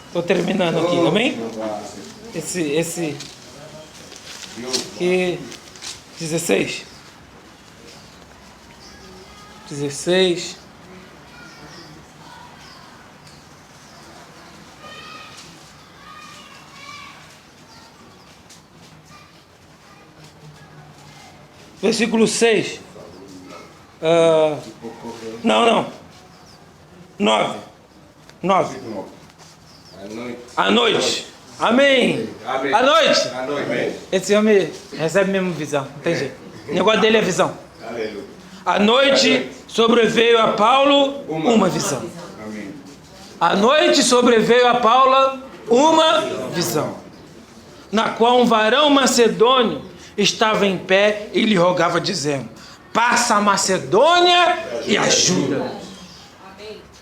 Estou terminando aqui, amém? Esse que 16. 16. Versículo 6. Não. 9. À noite. Amém. Amém. À noite. À noite. Esse homem recebe mesmo visão. Não tem jeito. O negócio dele é visão. Aleluia. À noite sobreveio a Paulo uma visão. Amém. À noite sobreveio a Paulo uma visão, na qual um varão macedônio estava em pé e lhe rogava, dizendo: passa a Macedônia e ajuda.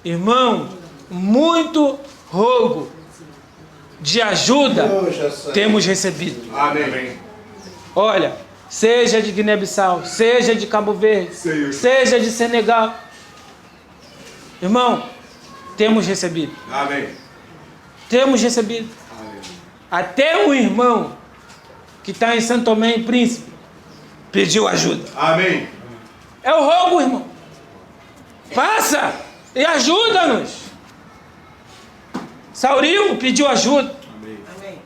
Irmão, muito rogo de ajuda temos recebido. Amém. Olha, seja de Guiné-Bissau, seja de Cabo Verde, seja de Senegal, irmão, temos recebido. Amém. Temos recebido. Até um irmão que está em Santo Tomé e Príncipe pediu ajuda. Amém. É o rogo, irmão. Passa e ajuda-nos. Saurinho pediu ajuda. Amém.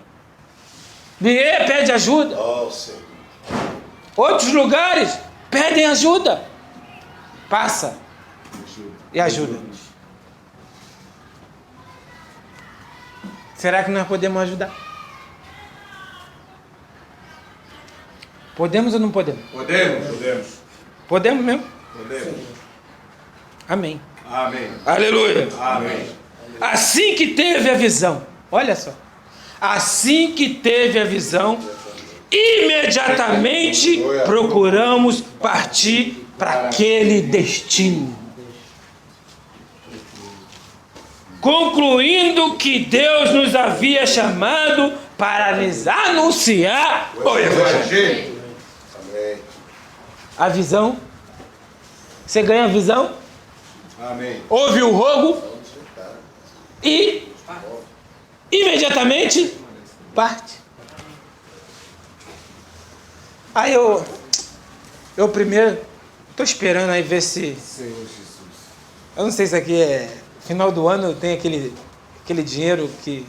Biê pede ajuda. Oh, Senhor. Outros lugares pedem ajuda. Passa e ajuda-nos. Será que nós podemos ajudar? Podemos ou não podemos? Podemos. Podemos mesmo? Podemos. Amém. Amém. Aleluia. Amém. Assim que teve a visão, olha só. Assim que teve a visão, imediatamente procuramos partir para aquele destino, concluindo que Deus nos havia chamado para lhes anunciar o Evangelho. Amém. A visão, você ganha a visão, Amém. ouve o rogo e imediatamente parte. Aí eu primeiro estou esperando aí ver se, Senhor Jesus. eu não sei se aqui é final do ano, tem aquele dinheiro que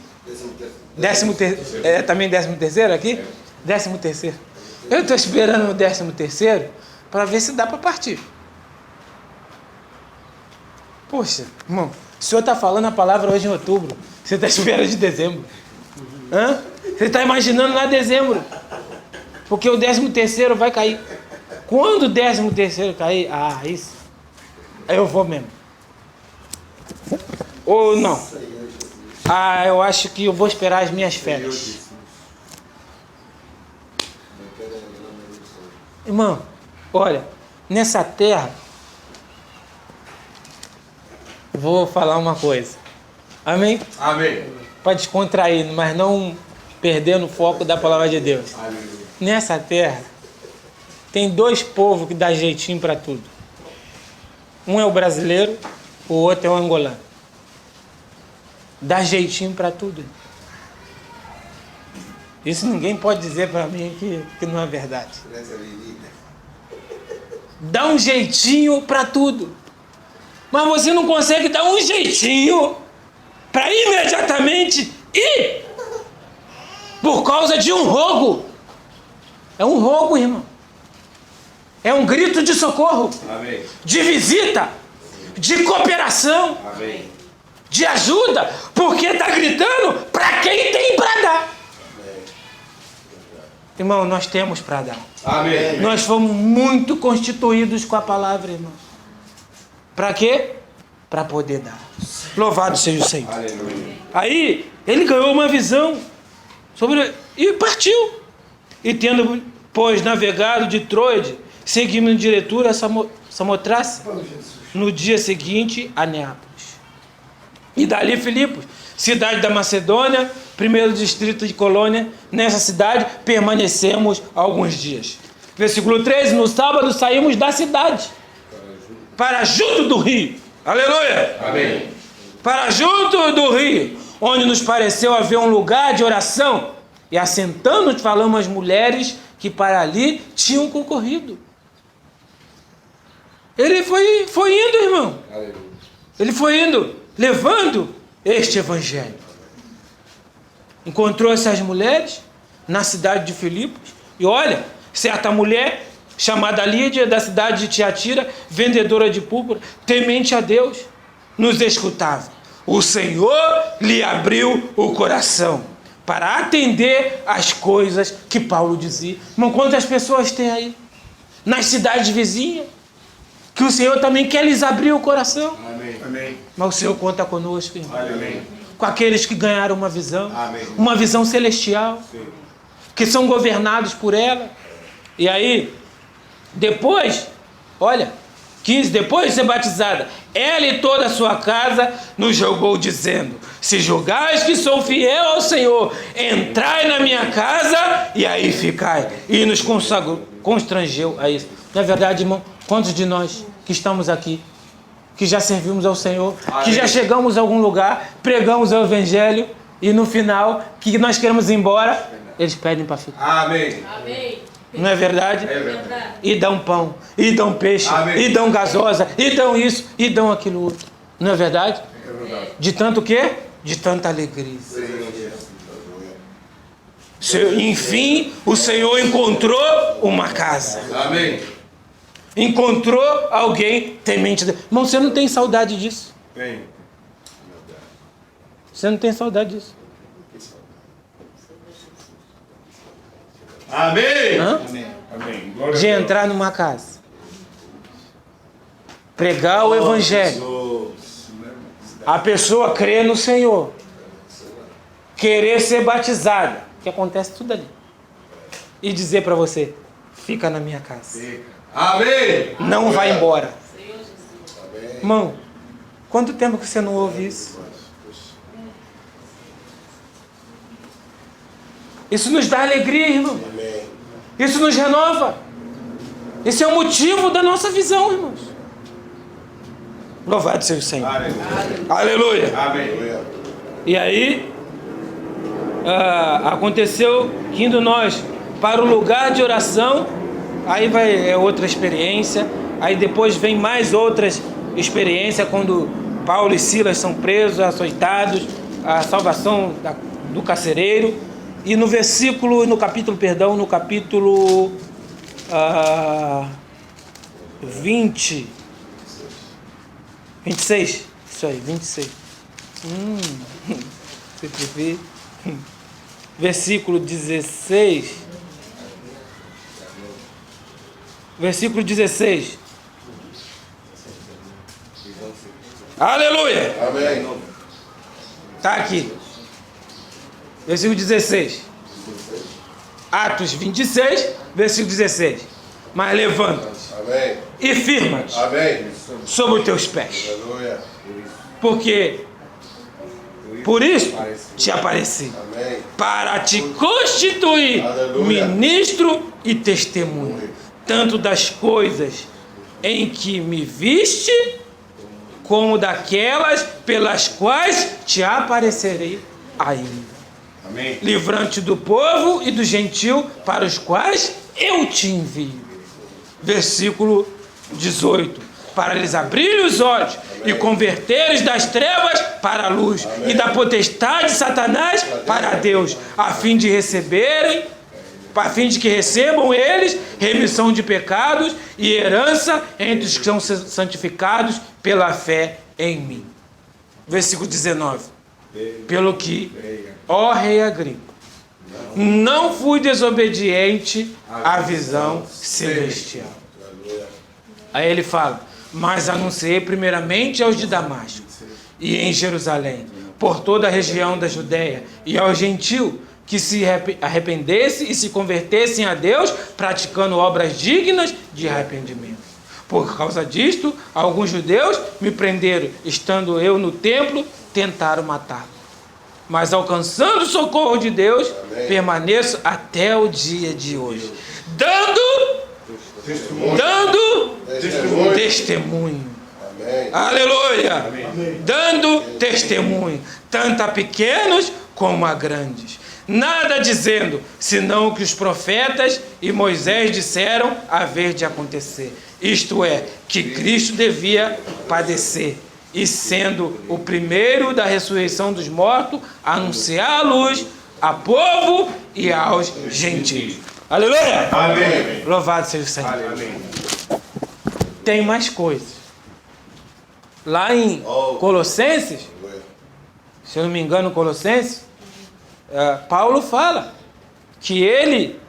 também 13º aqui? 13º. Eu estou esperando o 13º para ver se dá para partir. Poxa, irmão, o senhor está falando a palavra hoje em outubro. Você está esperando de dezembro. Hã? Você está imaginando lá dezembro. Porque o 13º vai cair. Quando o 13º cair, isso. Aí eu vou mesmo. Ou não? Eu acho que eu vou esperar as minhas férias. Irmão, olha, nessa terra, vou falar uma coisa. Amém? Amém. Para descontrair, mas não perdendo o foco da palavra de Deus. Aleluia. Nessa terra, tem 2 povos que dá jeitinho para tudo. Um é o brasileiro, o outro é o angolano. Dá jeitinho para tudo. Isso ninguém pode dizer para mim que não é verdade. Dá um jeitinho para tudo. Mas você não consegue dar um jeitinho para imediatamente ir por causa de um rogo. É um rogo, irmão. É um grito de socorro. Amém. De visita. De cooperação. Amém. De ajuda. Porque está gritando para quem tem para dar. Irmão, nós temos para dar. Amém. Nós fomos muito constituídos com a palavra, irmão. Para quê? Para poder dar. Louvado seja o Senhor. Aleluia. Aí, ele ganhou uma visão e partiu. E tendo, pois, navegado de Troade, seguimos em diretura a Samotrace, no dia seguinte a Neápolis. E dali Filipos, cidade da Macedônia, primeiro distrito de Colônia. Nessa cidade permanecemos alguns dias. Versículo 13, no sábado saímos da cidade para junto do rio. Aleluia! Amém. Para junto do rio, onde nos pareceu haver um lugar de oração. E assentando-nos falamos às mulheres que para ali tinham concorrido. Ele foi indo, irmão. Aleluia. Ele foi indo, levando este evangelho. Encontrou essas mulheres na cidade de Filipos. E olha, certa mulher chamada Lídia, da cidade de Tiatira, vendedora de púrpura, temente a Deus, nos escutava. O Senhor lhe abriu o coração para atender às coisas que Paulo dizia. Irmão, quantas pessoas tem aí, nas cidades vizinhas, que o Senhor também quer lhes abrir o coração. Amém. Amém. Mas o Senhor conta conosco, irmão. Amém. Com aqueles que ganharam uma visão. Amém. Uma visão celestial. Sim. Que são governados por ela. E aí, depois, olha, 15, depois de ser batizada, ela e toda a sua casa nos jogou dizendo: se julgais que sou fiel ao Senhor, entrai na minha casa e aí ficai. E nos constrangeu a isso. Não é verdade, irmão? Quantos de nós que estamos aqui, que já servimos ao Senhor, que já chegamos a algum lugar, pregamos o Evangelho e no final, que nós queremos ir embora, eles pedem para ficar. Amém. Amém. Não é verdade? É verdade. E dão pão, e dão peixe, Amém. e dão gasosa, e dão isso, e dão aquilo outro. Não é verdade? É verdade. De tanto o quê? De tanta alegria. Enfim, o Senhor encontrou uma casa. Amém. Encontrou alguém temente a Deus. Irmão, você não tem saudade disso. Bem. Você não tem saudade disso. Amém. Hã? Amém. Glória De a Deus. entrar numa casa, pregar o Evangelho, a pessoa crer no Senhor, querer ser batizada, que acontece tudo ali, e dizer para você: fica na minha casa, Amém. não vai embora. Irmão, quanto tempo que você não ouve isso? Isso nos dá alegria, irmão. Isso nos renova. Esse é o motivo da nossa visão, irmãos. Louvado seja o Senhor. Aleluia. Amém. E aí, aconteceu que indo nós para o lugar de oração, aí é outra experiência, aí depois vem mais outras experiências, quando Paulo e Silas são presos, açoitados, a salvação do carcereiro, e no capítulo 26, isso aí, 26. Você prefere? Versículo 16. Versículo 16. Aleluia! Amém. Está aqui. Versículo 16. Atos 26, versículo 16. Mas levanta-te Amém. e firma-te Amém. sobre os teus pés. Aleluia. Porque por isso te apareci, Amém. para te constituir Aleluia. ministro e testemunho, tanto das coisas em que me viste, como daquelas pelas quais te aparecerei ainda. Amém. Livrante do povo e do gentil para os quais eu te envio. Versículo 18. Para lhes abrir os olhos e converteres das trevas para a luz e da potestade de Satanás para Deus, a fim de que recebam eles remissão de pecados e herança entre os que são santificados pela fé em mim. Versículo 19. Pelo que, ó rei Agripa, não fui desobediente à visão celestial. Aí ele fala: mas anunciei primeiramente aos de Damasco e em Jerusalém, por toda a região da Judéia, e aos gentios que se arrependessem e se convertessem a Deus, praticando obras dignas de arrependimento. Por causa disto, alguns judeus me prenderam, estando eu no templo, tentaram matá-lo. Mas alcançando o socorro de Deus, permaneço até o dia de hoje, dando testemunho. Amém. Aleluia! Dando testemunho, tanto a pequenos como a grandes. Nada dizendo, senão o que os profetas e Moisés disseram haver de acontecer. Isto é, que Cristo devia padecer, e sendo o primeiro da ressurreição dos mortos, anunciar a luz a povo e aos gentios. Aleluia! Amém. Louvado seja o Senhor. Amém. Tem mais coisas. Lá em Colossenses, se eu não me engano, Colossenses, Paulo fala que ele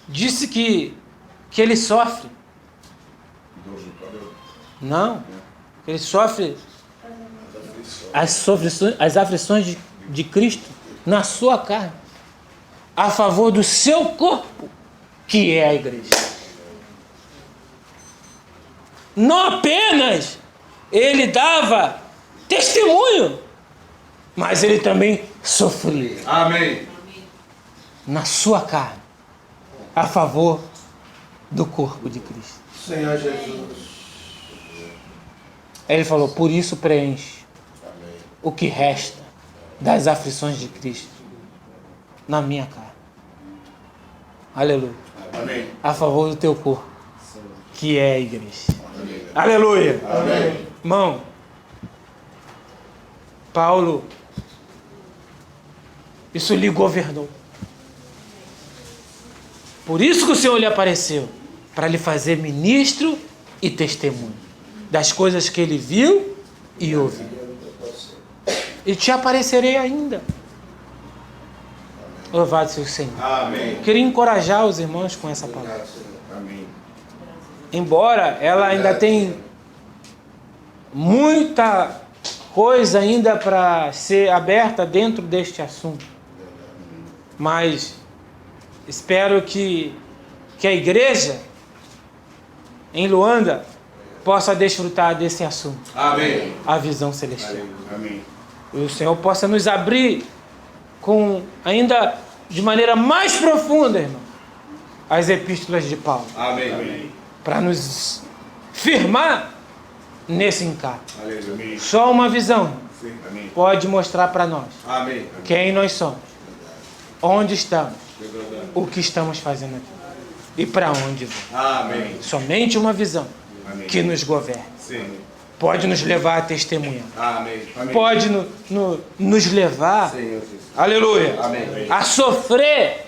disse que ele sofre. Não, ele sofre as aflições de Cristo na sua carne, a favor do seu corpo, que é a igreja. Não apenas ele dava testemunho, mas ele também sofria. Amém. Na sua carne, a favor do corpo de Cristo. Senhor Jesus. Ele falou, por isso preenche o que resta das aflições de Cristo na minha carne. Aleluia. Amém. A favor do teu corpo, que é a igreja. Aleluia. Amém. Irmão, Paulo, isso lhe governou. Por isso que o Senhor lhe apareceu, para lhe fazer ministro e testemunho das coisas que ele viu e ouviu. E te aparecerei ainda. Louvado seja o Senhor. Amém. Queria encorajar os irmãos com essa palavra. Amém. Embora ela ainda tenha muita coisa ainda para ser aberta dentro deste assunto. Mas espero que a igreja em Luanda possa desfrutar desse assunto. Amém. A visão celestial. Amém. E o Senhor possa nos abrir com ainda de maneira mais profunda, irmão, as epístolas de Paulo. Amém. Para nos firmar nesse encargo. Aleluia. Só uma visão Amém. pode mostrar para nós Amém. quem nós somos, onde estamos, o que estamos fazendo aqui e para onde vamos. Amém. Somente uma visão Amém. que nos governe. Sim. Pode nos levar a testemunhar. Amém. Amém. Pode nos levar, Senhor Jesus. aleluia, Amém. a sofrer,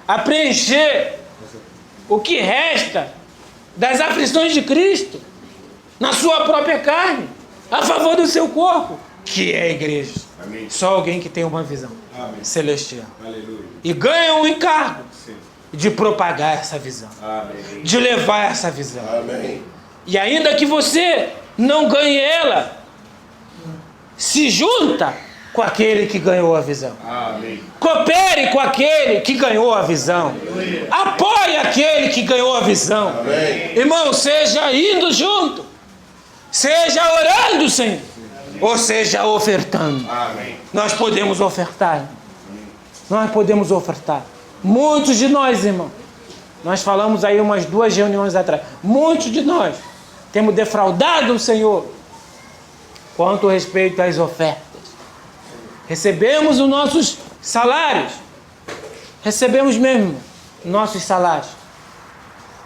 a preencher o que resta das aflições de Cristo na sua própria carne, a favor do seu corpo, que é a igreja. Amém. Só alguém que tem uma visão Amém. celestial Aleluia. e ganha um encargo Sim. de propagar essa visão, Amém. de levar essa visão. Amém. E ainda que você não ganhe ela, se junta com aquele que ganhou a visão. Amém. Coopere com aquele que ganhou a visão. Apoie aquele que ganhou a visão. Amém. Irmão, seja indo junto, seja orando, Senhor, ou seja ofertando. Amém. Nós podemos ofertar, irmão. Nós podemos ofertar. Muitos de nós, irmão, nós falamos aí umas 2 reuniões atrás, muitos de nós temos defraudado o Senhor quanto respeito às ofertas. Recebemos os nossos salários, recebemos mesmo nossos salários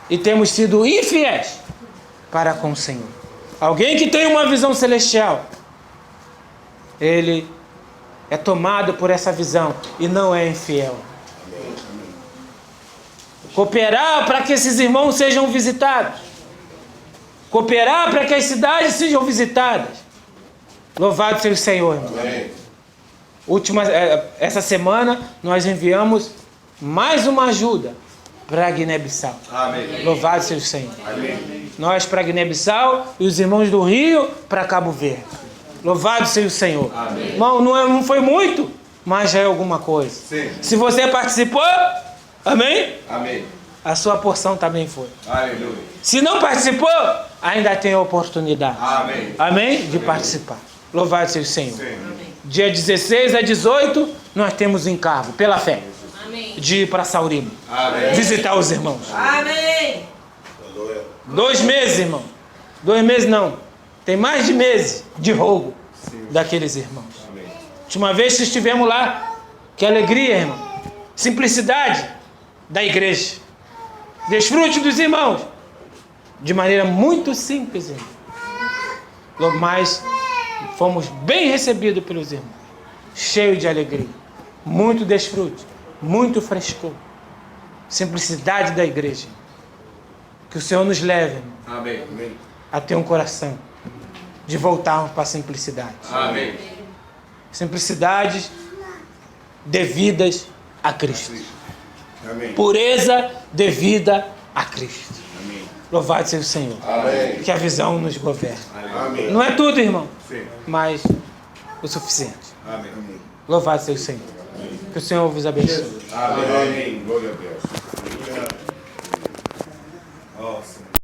e temos sido infiéis para com o Senhor. Alguém que tem uma visão celestial, ele é tomado por essa visão e não é infiel. Cooperar para que esses irmãos sejam visitados. Cooperar para que as cidades sejam visitadas. Louvado seja o Senhor, irmão. Amém. Essa semana nós enviamos mais uma ajuda para a Guiné-Bissau. Amém. Louvado seja o Senhor. Amém. Nós para a Guiné-Bissau e os irmãos do Rio para Cabo Verde. Louvado seja o Senhor. Amém. Irmão, não foi muito, mas já é alguma coisa. Sim. Se você participou, amém? Amém. A sua porção também foi. Aleluia. Se não participou, ainda tem a oportunidade. Amém. Amém? De participar. Louvado seja o Senhor. Sim. Dia 16 a 18, nós temos encargo, pela fé, Amém. de ir para Saurimo, Amém. visitar os irmãos. Amém. 2 meses, irmão. 2 meses não. Tem mais de meses de rogo daqueles irmãos. Amém. Última vez que estivemos lá, que alegria, irmão. Simplicidade da igreja. Desfrute dos irmãos. De maneira muito simples, irmão. Mas fomos bem recebidos pelos irmãos. Cheio de alegria. Muito desfrute. Muito frescor. Simplicidade da igreja. Que o Senhor nos leve, irmão, Amém. a ter um coração de voltarmos para a simplicidade. Amém. Simplicidades devidas a Cristo. Amém. Pureza devida a Cristo. Amém. Louvado seja o Senhor. Amém. Que a visão nos governe. Amém. Não é tudo, irmão, Sim. mas o suficiente. Amém. Louvado seja o Senhor. Que o Senhor vos abençoe. Amém. Glória a Deus. Nossa.